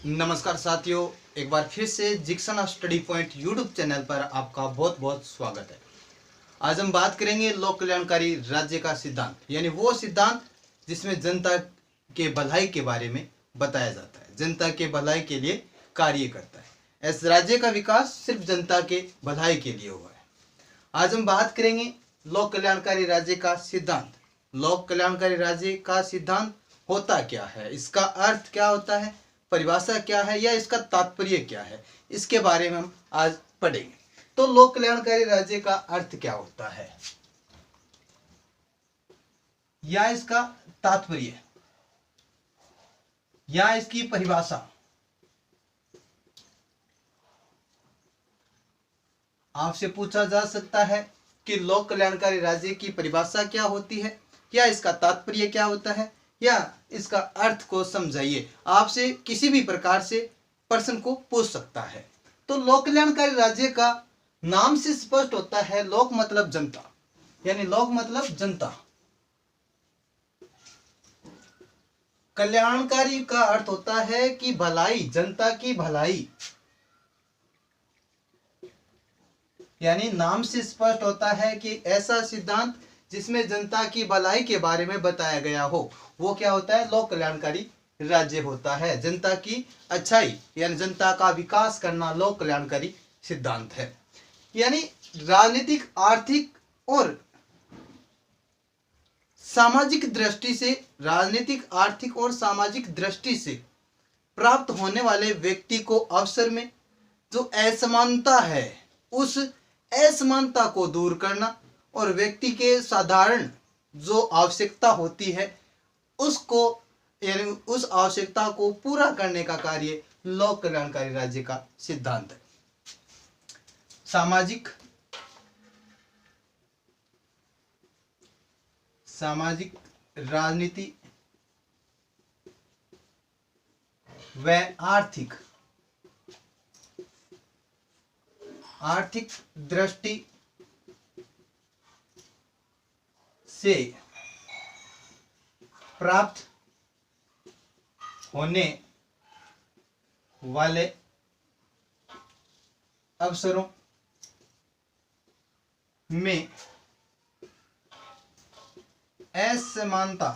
नमस्कार साथियों, एक बार फिर से Jeakson of study point YouTube channel पर आपका बहुत बहुत स्वागत है। आज हम बात करेंगे लोक कल्याणकारी राज्य का सिद्धांत, यानी वो सिद्धांत जिसमें जनता के भलाई के बारे में बताया जाता है, जनता के भलाई के लिए कार्य करता है। इस राज्य का विकास सिर्फ जनता के भलाई के लिए हुआ है। आज हम बात करेंगे लोक कल्याणकारी राज्य का सिद्धांत। लोक कल्याणकारी राज्य का सिद्धांत होता क्या है, इसका अर्थ क्या होता है, परिभाषा क्या है या इसका तात्पर्य क्या है, इसके बारे में हम आज पढ़ेंगे। तो लोक कल्याणकारी राज्य का अर्थ क्या होता है या इसका तात्पर्य या इसकी परिभाषा आपसे पूछा जा सकता है कि लोक कल्याणकारी राज्य की परिभाषा क्या होती है या इसका तात्पर्य क्या होता है या इसका अर्थ को समझाइए। आपसे किसी भी प्रकार से प्रश्न को पूछ सकता है। तो लोक कल्याणकारी राज्य का नाम से स्पष्ट होता है, लोक मतलब जनता, यानी लोक मतलब जनता। कल्याणकारी का अर्थ होता है कि भलाई, जनता की भलाई, यानी नाम से स्पष्ट होता है कि ऐसा सिद्धांत जिसमें जनता की भलाई के बारे में बताया गया हो, वो क्या होता है, लोक कल्याणकारी राज्य होता है। जनता की अच्छाई यानी जनता का विकास करना लोक कल्याणकारी सिद्धांत है। यानी राजनीतिक, आर्थिक और सामाजिक दृष्टि से, राजनीतिक, आर्थिक और सामाजिक दृष्टि से प्राप्त होने वाले व्यक्ति को अवसर में जो असमानता है, उस असमानता को दूर करना और व्यक्ति के साधारण जो आवश्यकता होती है उसको, यानी उस आवश्यकता को पूरा करने का कार्य लोक कल्याणकारी राज्य का सिद्धांत है। सामाजिक राजनीति व आर्थिक दृष्टि से प्राप्त होने वाले अवसरों में असमानता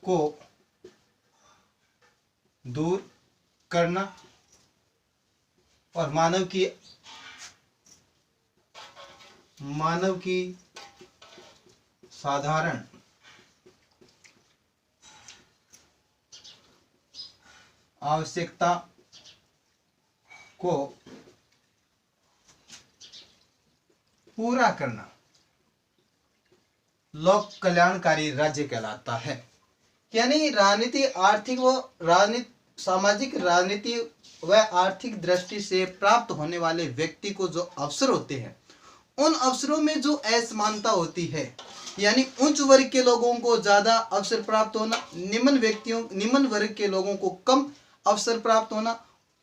को दूर करना और मानव की साधारण आवश्यकता को पूरा करना लोक कल्याणकारी राज्य कहलाता है। यानी राजनीति, आर्थिक व सामाजिक, राजनीति व आर्थिक दृष्टि से प्राप्त होने वाले व्यक्ति को जो अवसर होते हैं, उन अवसरों में जो असमानता होती है, यानी उच्च वर्ग के लोगों को ज्यादा अवसर प्राप्त होना, निम्न वर्ग के लोगों को कम अवसर प्राप्त होना,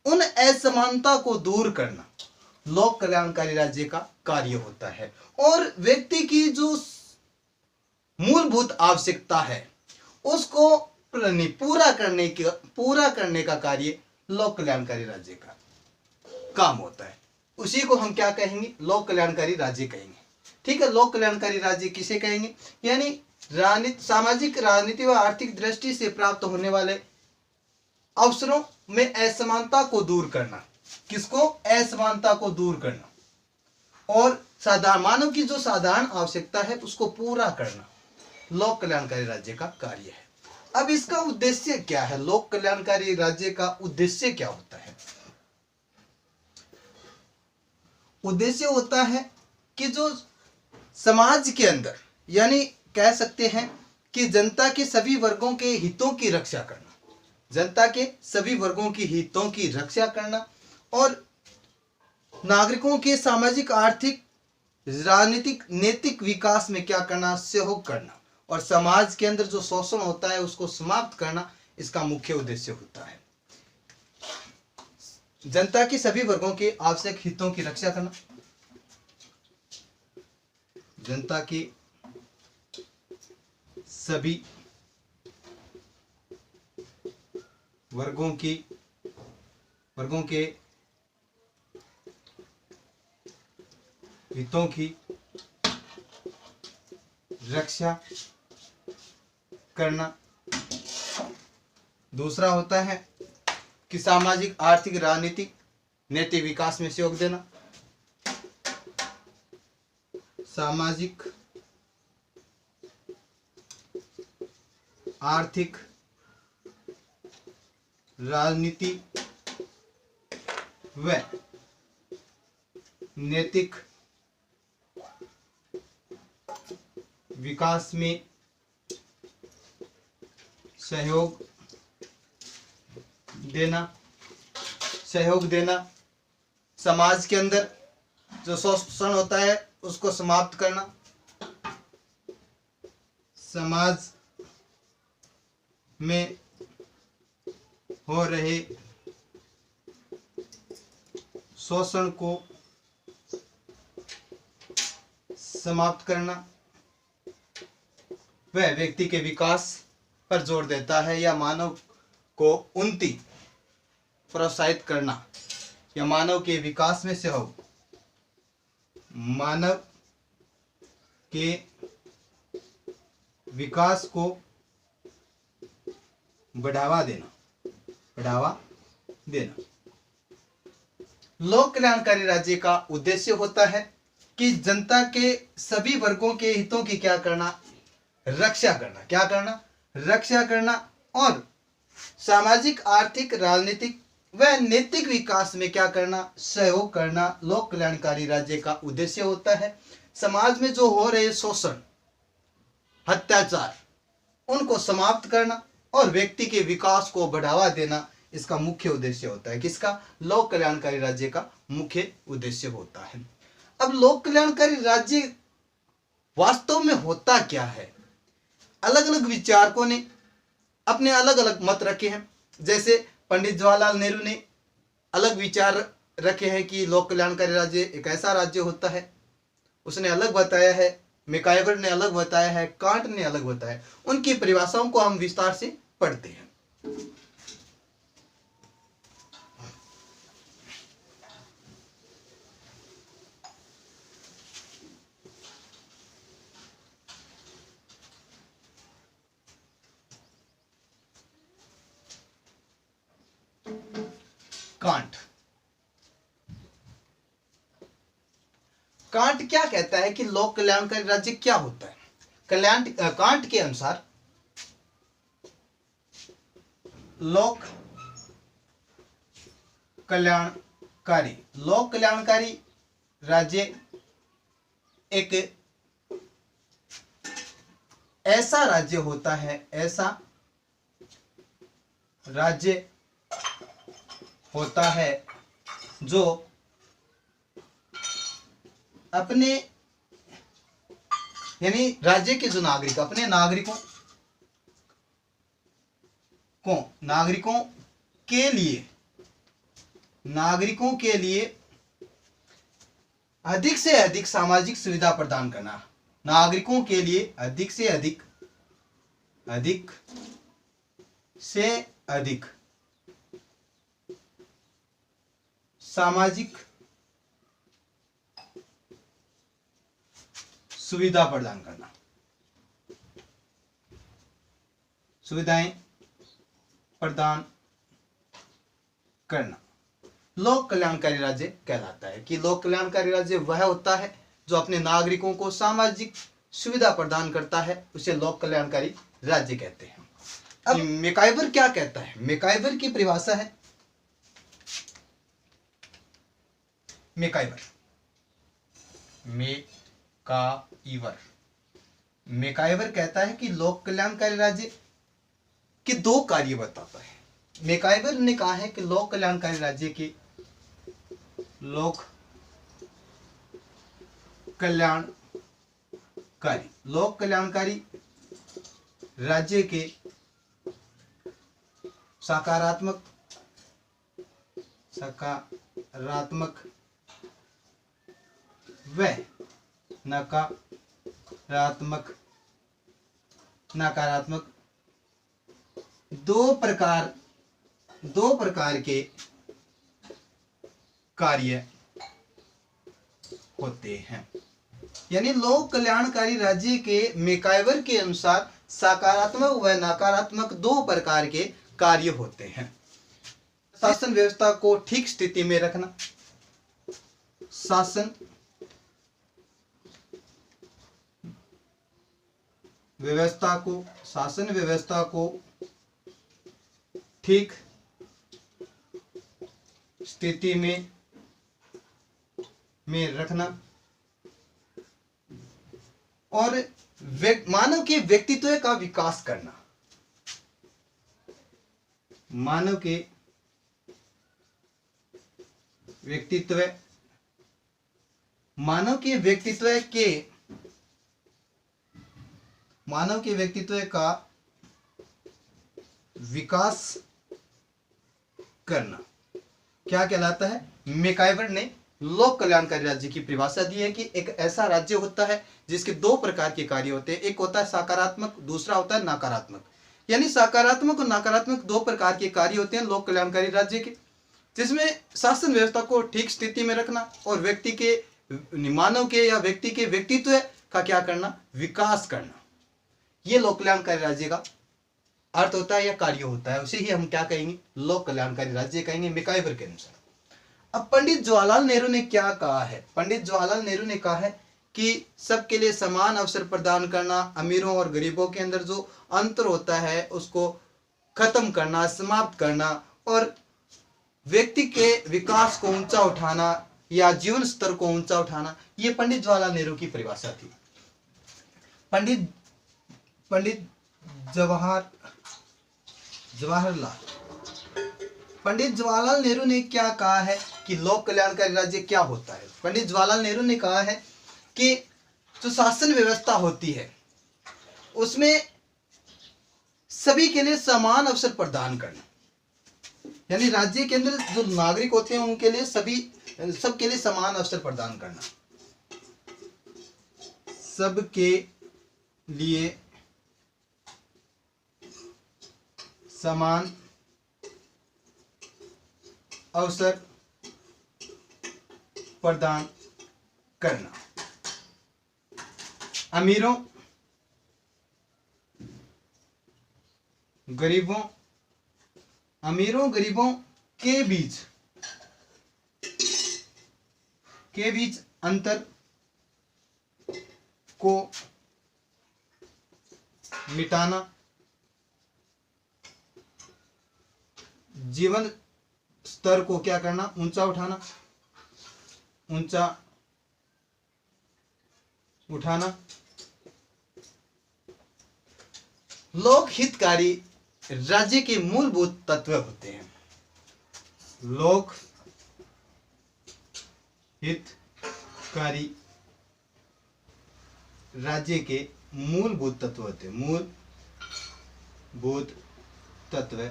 उन असमानता को दूर करना लोक कल्याणकारी राज्य का कार्य होता है। और व्यक्ति की जो मूलभूत आवश्यकता है उसको पूरा करने का कार्य लोक कल्याणकारी राज्य का काम होता है। उसी को हम क्या कहेंगे, लोक कल्याणकारी राज्य कहेंगे। ठीक है, लोक कल्याणकारी राज्य किसे कहेंगे, यानी सामाजिक, राजनीति व आर्थिक दृष्टि से प्राप्त होने वाले अवसरों में असमानता को दूर करना। किसको, असमानता को दूर करना और मानव की जो साधारण आवश्यकता है उसको पूरा करना लोक कल्याणकारी राज्य का कार्य है। अब इसका उद्देश्य क्या है, लोक कल्याणकारी राज्य का उद्देश्य क्या होता है? उद्देश्य होता है कि जो समाज के अंदर, यानी कह सकते हैं कि जनता के सभी वर्गों के हितों की रक्षा करना, जनता के सभी वर्गों की हितों की रक्षा करना और नागरिकों के सामाजिक, आर्थिक, राजनीतिक, नैतिक विकास में क्या करना, सहयोग करना और समाज के अंदर जो शोषण होता है उसको समाप्त करना, इसका मुख्य उद्देश्य होता है। जनता के सभी वर्गों के आवश्यक हितों की रक्षा करना, जनता के सभी वर्गों के हितों की रक्षा करना। दूसरा होता है कि सामाजिक, आर्थिक, राजनीतिक, नैतिक विकास में सहयोग देना। सामाजिक, आर्थिक, राजनीति व नैतिक विकास में सहयोग देना। समाज के अंदर जो शोषण होता है उसको समाप्त करना। समाज में हो रहे शोषण को समाप्त करना। वह व्यक्ति के विकास पर जोर देता है या मानव को उन्नति प्रोत्साहित करना या मानव के विकास में सहयोग, मानव के विकास को बढ़ावा देना। लोक कल्याणकारी राज्य का उद्देश्य होता है कि जनता के सभी वर्गों के हितों की क्या करना, रक्षा करना और सामाजिक, आर्थिक, राजनीतिक व नैतिक विकास में क्या करना, सहयोग करना लोक कल्याणकारी राज्य का उद्देश्य होता है। समाज में जो हो रहे शोषण, अत्याचार, उनको समाप्त करना और व्यक्ति के विकास को बढ़ावा देना इसका मुख्य उद्देश्य होता है। किसका? लोक कल्याणकारी राज्य का मुख्य उद्देश्य होता है। अब लोक कल्याणकारी राज्य वास्तव में होता क्या है? अलग अलग विचारकों ने अपने अलग अलग मत रखे हैं। जैसे पंडित जवाहरलाल नेहरू ने अलग विचार रखे हैं कि लोक कल्याणकारी राज्य एक ऐसा राज्य होता है, उसने अलग बताया है। मैकाइवर ने अलग बताया है, कांट ने अलग बताया। उनकी परिभाषाओं को हम विस्तार से पढ़ते हैं। कांट क्या कहता है कि लोक कल्याणकारी राज्य क्या होता है? कांट के अनुसार लोक कल्याणकारी राज्य एक ऐसा राज्य होता है जो अपने यानी राज्य के जो नागरिक अपने नागरिकों के लिए अधिक से अधिक सामाजिक सुविधा प्रदान करना। नागरिकों के लिए अधिक से अधिक सामाजिक सुविधाएं प्रदान करना लोक कल्याणकारी राज्य कहलाता है। कि लोक कल्याणकारी राज्य वह होता है जो अपने नागरिकों को सामाजिक सुविधा प्रदान करता है, उसे लोक कल्याणकारी राज्य कहते हैं। अब मैकाइवर क्या कहता है? मैकाइवर की परिभाषा है, मैकाइवर कहता है कि लोक कल्याणकारी राज्य के दो कार्य बताता है। मैकाइवर ने कहा है कि लोक कल्याणकारी राज्य के सकारात्मक व नकारात्मक दो प्रकार दो प्रकार के कार्य होते हैं। यानी लोक कल्याणकारी राज्य के मैकाइवर के अनुसार सकारात्मक व नकारात्मक दो प्रकार के कार्य होते हैं। शासन व्यवस्था को ठीक स्थिति में रखना, शासन व्यवस्था को ठीक स्थिति में रखना और मानव के व्यक्तित्व का विकास करना, मानव के व्यक्तित्व का विकास करना क्या कहलाता है? मैकाइवर ने लोक कल्याणकारी राज्य की परिभाषा दी है कि एक ऐसा राज्य होता है जिसके दो प्रकार के कार्य होते हैं। एक होता है सकारात्मक, दूसरा होता है नकारात्मक। यानी सकारात्मक और नकारात्मक दो प्रकार के कार्य होते हैं लोक कल्याणकारी राज्य के, जिसमें शासन व्यवस्था को ठीक स्थिति में रखना और व्यक्ति के, मानव के या व्यक्ति के व्यक्तित्व का क्या करना? विकास करना। ये लोक कल्याणकारी राज्य का अर्थ होता है या कार्य होता है। उसे ही हम क्या कहेंगे? लोक कल्याणकारी राज्य कहेंगे मैकाइवर के अनुसार। अब पंडित जवाहरलाल नेहरू ने क्या कहा है? पंडित जवाहरलाल नेहरू ने कहा है कि सबके लिए समान अवसर प्रदान करना, अमीरों और गरीबों के अंदर जो अंतर होता है उसको खत्म करना, समाप्त करना और व्यक्ति के विकास को ऊंचा उठाना या जीवन स्तर को ऊंचा उठाना, ये पंडित जवाहरलाल नेहरू की परिभाषा थी। पंडित जवाहरलाल नेहरू ने क्या कहा है कि लोक कल्याणकारी राज्य क्या होता है? पंडित जवाहरलाल नेहरू ने कहा है कि जो शासन व्यवस्था होती है उसमें सभी के लिए समान अवसर प्रदान करना, यानी राज्य के अंदर जो नागरिक होते हैं उनके लिए सबके लिए समान अवसर प्रदान करना, सबके लिए समान अवसर प्रदान करना। अमीरों गरीबों के बीच अंतर को मिटाना, जीवन स्तर को क्या करना? ऊंचा उठाना। लोक हितकारी राज्य के मूलभूत तत्व होते हैं। लोक हितकारी राज्य के मूलभूत तत्व होते हैं, मूलभूत तत्व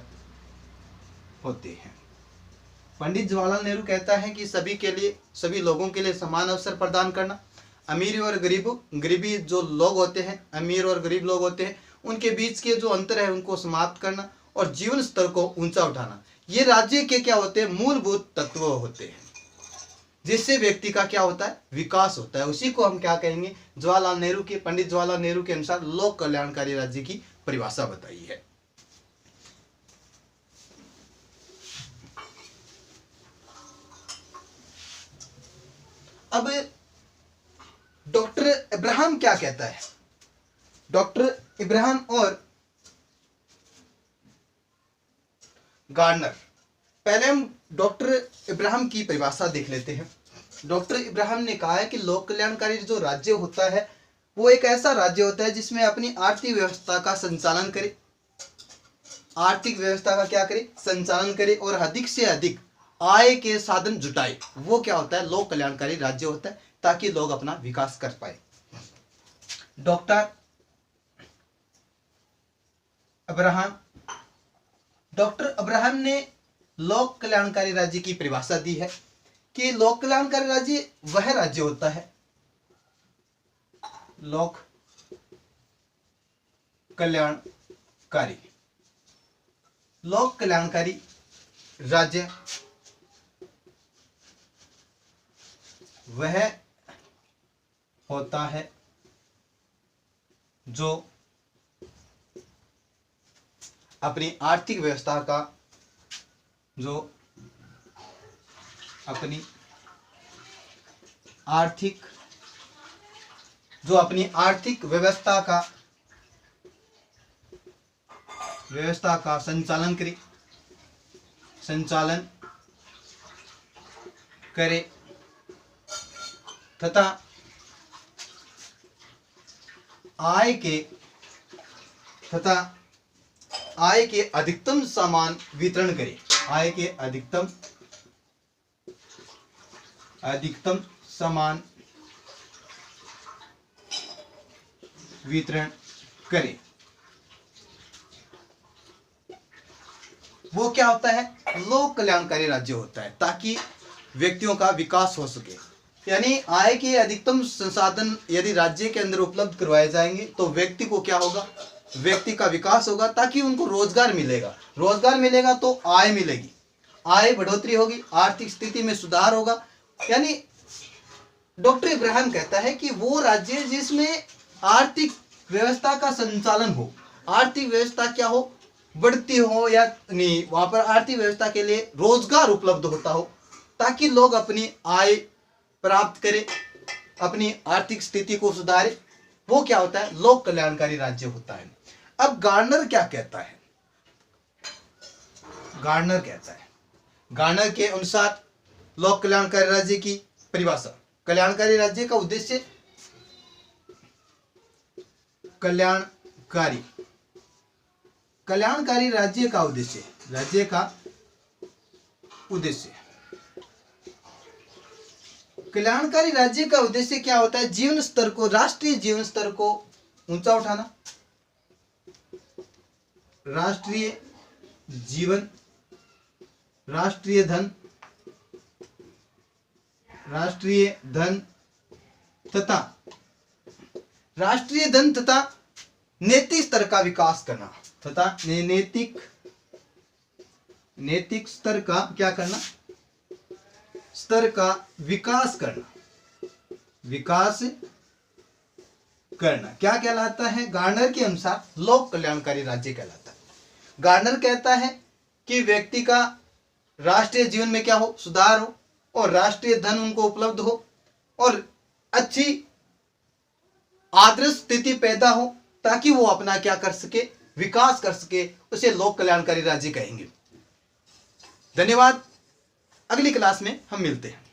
होते हैं। पंडित जवाहरलाल नेहरू कहता है कि सभी लोगों के लिए समान अवसर प्रदान करना, अमीर और गरीबी जो लोग होते हैं, अमीर और गरीब लोग होते हैं, उनके बीच के जो अंतर है उनको समाप्त करना और जीवन स्तर को ऊंचा उठाना, ये राज्य के क्या होते हैं? मूलभूत तत्व होते हैं, जिससे व्यक्ति का क्या होता है? विकास होता है। उसी को हम क्या कहेंगे? पंडित जवाहरलाल नेहरू के अनुसार लोक कल्याणकारी राज्य की परिभाषा बताई है। अब डॉक्टर इब्राहिम क्या कहता है? डॉक्टर इब्राहिम और गार्डनर, पहले हम डॉक्टर इब्राहिम की परिभाषा देख लेते हैं। डॉक्टर इब्राहिम ने कहा है कि लोक कल्याणकारी जो राज्य होता है वो एक ऐसा राज्य होता है जिसमें अपनी आर्थिक व्यवस्था का संचालन करे, आर्थिक व्यवस्था का क्या करे? संचालन करे और अधिक से अधिक आय के साधन जुटाए। वो क्या होता है? लोक कल्याणकारी राज्य होता है, ताकि लोग अपना विकास कर पाए। डॉक्टर अब्राहम ने लोक कल्याणकारी राज्य की परिभाषा दी है कि लोक कल्याणकारी राज्य वह राज्य होता है, लोक कल्याणकारी राज्य वह होता है जो अपनी आर्थिक व्यवस्था का जो अपनी आर्थिक व्यवस्था का संचालन करे तथा आय के अधिकतम समान वितरण करे। आय के अधिकतम समान वितरण करे। वो क्या होता है? लोक कल्याणकारी राज्य होता है, ताकि व्यक्तियों का विकास हो सके। यानी आय के अधिकतम संसाधन यदि राज्य के अंदर उपलब्ध करवाए जाएंगे तो व्यक्ति को क्या होगा? व्यक्ति का विकास होगा, ताकि उनको रोजगार मिलेगा तो आय मिलेगी, आय बढ़ोतरी होगी, आर्थिक स्थिति में सुधार होगा। यानी डॉक्टर इब्राहिम कहता है कि वो राज्य जिसमें आर्थिक व्यवस्था का संचालन हो, आर्थिक व्यवस्था क्या हो? बढ़ती हो या नहीं, वहां पर आर्थिक व्यवस्था के लिए रोजगार उपलब्ध होता हो, ताकि लोग अपनी आय प्राप्त करें, अपनी आर्थिक स्थिति को सुधारे। वो क्या होता है? लोक कल्याणकारी राज्य होता है। अब गार्नर क्या कहता है? गार्नर के अनुसार लोक कल्याणकारी राज्य की परिभाषा, कल्याणकारी राज्य का उद्देश्य, कल्याणकारी राज्य का उद्देश्य, कल्याणकारी राज्य का उद्देश्य क्या होता है? जीवन स्तर को, राष्ट्रीय जीवन स्तर को ऊंचा उठाना, राष्ट्रीय धन तथा नैतिक स्तर का विकास करना, तथा नैतिक स्तर का क्या करना? स्तर का विकास करना क्या कहलाता है? गार्नर के अनुसार लोक कल्याणकारी राज्य कहलाता है। गार्नर कहता है कि व्यक्ति का राष्ट्रीय जीवन में क्या हो? सुधार हो, और राष्ट्रीय धन उनको उपलब्ध हो, और अच्छी आदर्श स्थिति पैदा हो, ताकि वो अपना क्या कर सके? विकास कर सके। उसे लोक कल्याणकारी राज्य कहेंगे। धन्यवाद। अगली क्लास में हम मिलते हैं।